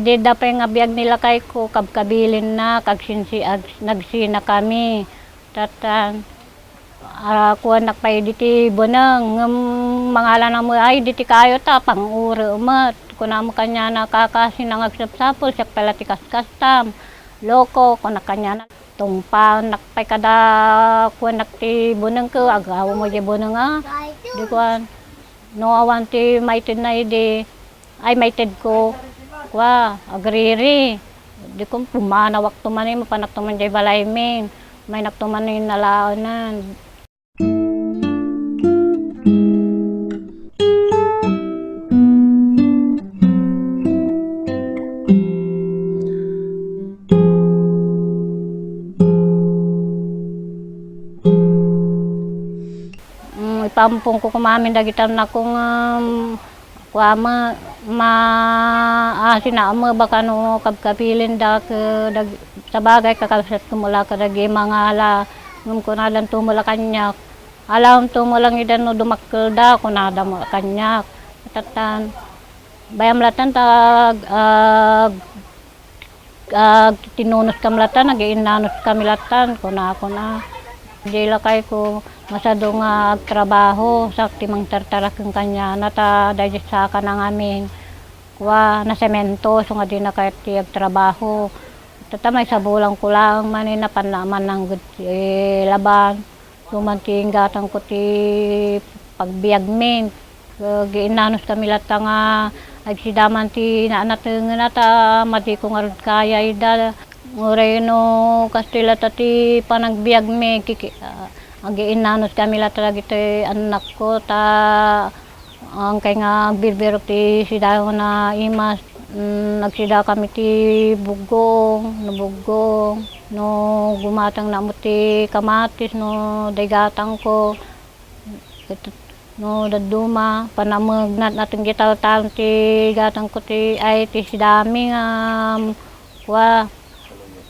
di dapay nga biyag nila kay ko kabkabilin na kag nagsina kami. Tatan kuha nakpay diti bonang mangala na mo ay diti kayo ta panguri umat. Kuna mo kanya nakakasin ang agsapsapol siya pala ti kaskastam. Loko kuna kanya na tungpa nakpay kada kuha nakti bonang ko agaw mo di bonang di kuha no awan ti maited na di ay maited ko kuha agriri di ko pumanawak tuman mo panak tuman di balay min may naktuman yung nalaonan. Ipampong ko kumamin dagitan na kung kuama sinaama baka no kabkapilin sa bagay kakalsat tumula ka dagi mangala ngum kunadan tumula kanyak alam tumulang idan no dumakkel da kunada mo kanyak tatan bayam latan tag tinunos kamlatan nagiinanos kamilatan kuna dila kay ko masado nga trabaho sa timang tartarakeng kanya nata dahil sa kanang amin kuha na semento so nga di na kahit trabaho tatamay sa bulang ko lang manina panaman ng laban sumanting gatang ko ti pagbiag min giinanos kami lata nga agsidaman ti naanatengen nata mati ko nga kaya ida Moreno Castilla tati panagbiag me ang giinanos kami la talaga ito anak ko ta ang kay nga birbiro ti sidayo na imas nagsida kami ti bugong no gumatang na mo ti kamatis no daygatang ko no daduma panamagnat natin gital-tal ti gatang ko ti ay ti sidami nga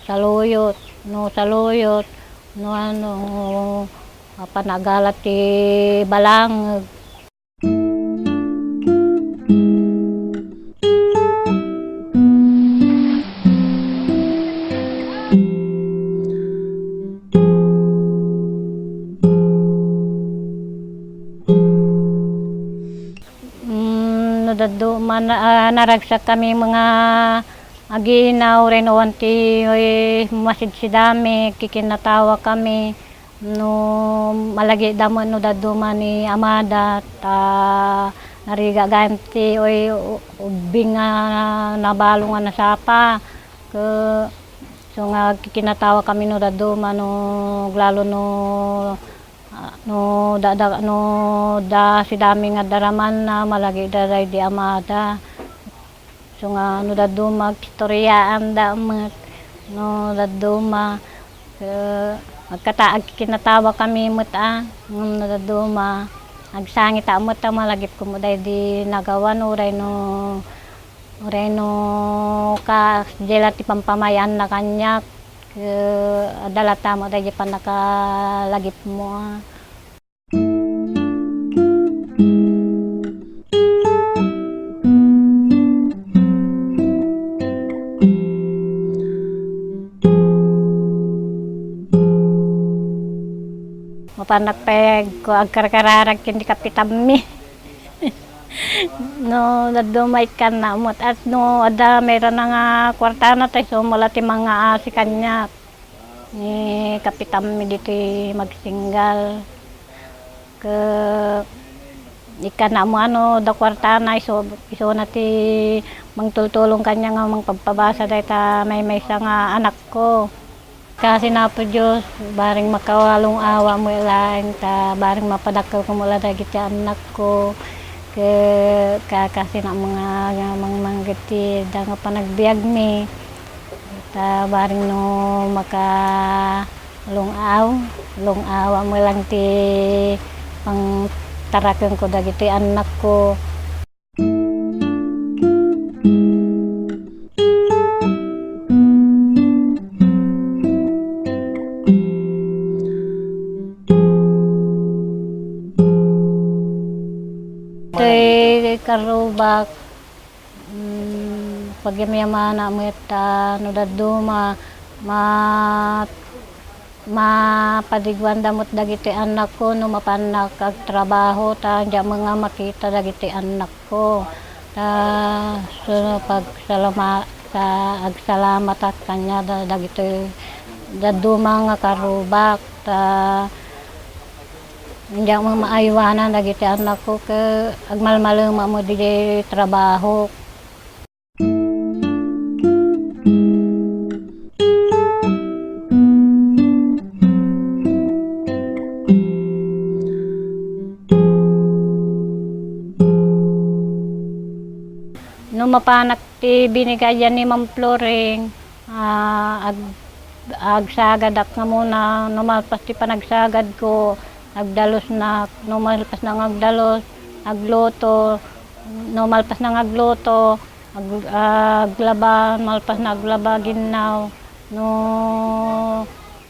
saluyot no ano panagalat ti balang nadado naragsak kami mga aginaw rin wanti masid si dami kikinatawa kami no malagi damo no daduma ni amada ta nariga ganti ubing nga nabalo nga nasapa ke so nga kikinatawa kami no daduma no lalo da si dami nga daraman na malagi daray di amada. So nga no daduma kistoryaan damat no daduma magkataag kinatawa kami muta no daduma agsangit amot malagip ko mo di nagawan uray no ka jela ti pampamayan na kanyak adalata mo dahil pa nakalagip mo mapanagpeg ko agkarkararag hindi kapitami no nadumay kan na umot at no ada mayroon na nga kwarta na tayo so mula ti mga si kanya ni kapitami dito magsinggal ke ikan na mo ano da kwarta na iso na ti mangtultulong kanya nga mangpagpabasa dahil ta may isa nga anak ko kasi na po Diyos, baring makawalong awa mo lang, baring mapadakal ko mula dagit yung anak ko. Kasi na mga gati, nga panagbiag mi. Baring no makalong awa mo lang ti pang tarakan ko dagit yung anak ko. Karubak pagyamyamana mo no daduma mapadigwan damot dagiti anak ko no mapanak ag trabaho ta mga makita dagiti anak ko so agsalamat at kanya dagiti daduma nga karubak ta hindi mo maaywanan dagiti anak ko ke agmalmaluma mo di trabaho. No mapanak ti binigayan ni Ma'am Floring, agsagad ak nga muna, no malpas ti panagsagad ko, agdalos na, no malpas na agdalos, agluto, no malpas na agluto, aglaba, malpas na aglaba ginnaw, no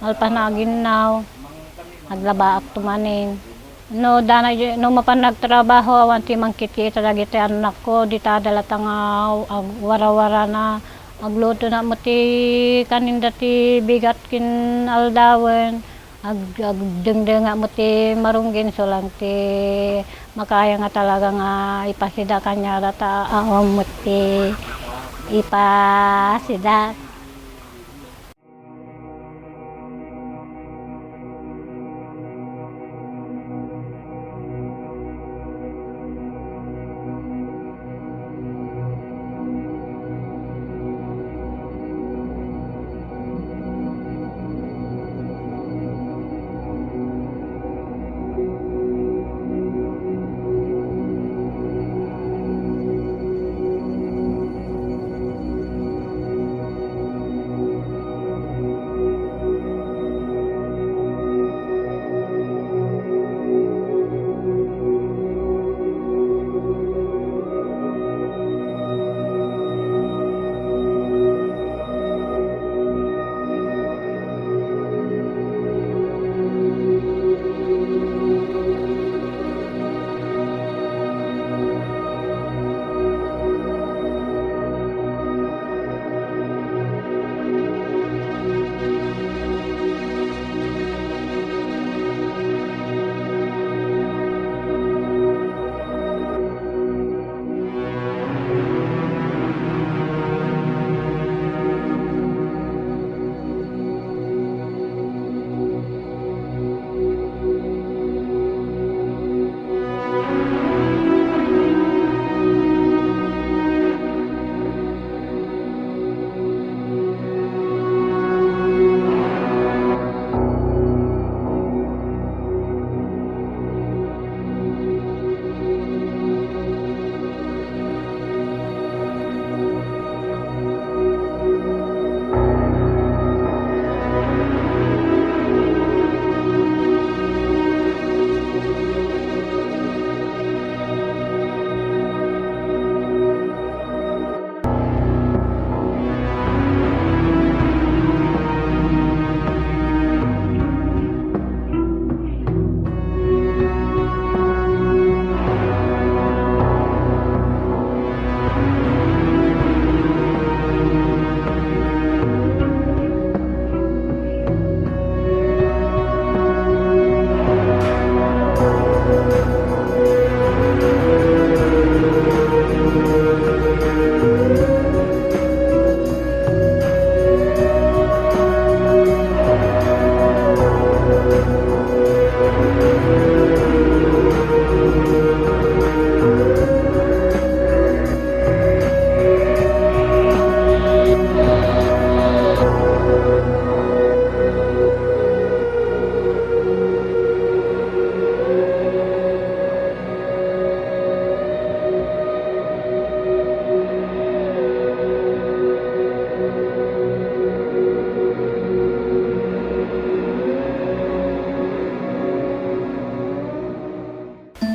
malpas na ginnaw, aglaba ak tumanin. No mapanagtrabaho awan ti mangkit-kita dagiti anak ko di tadalata nga wara-wara na agluto na mo ti kaninda ti bigat kin aldawen agdengdeng mo ti marunggin so lang ti makaya nga talaga nga ipasida kanya data awam mo ti ipasida.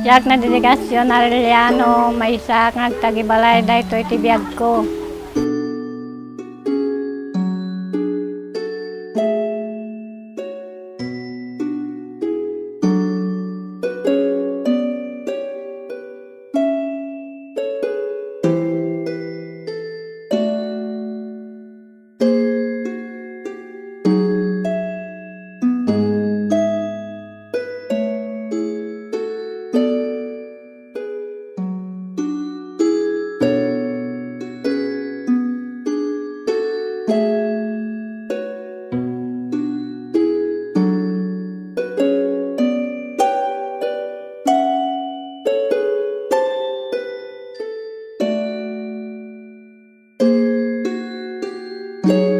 Jak na delegasyon Arellano, may isa nga tagibalay dahito iti biyag ko. Music.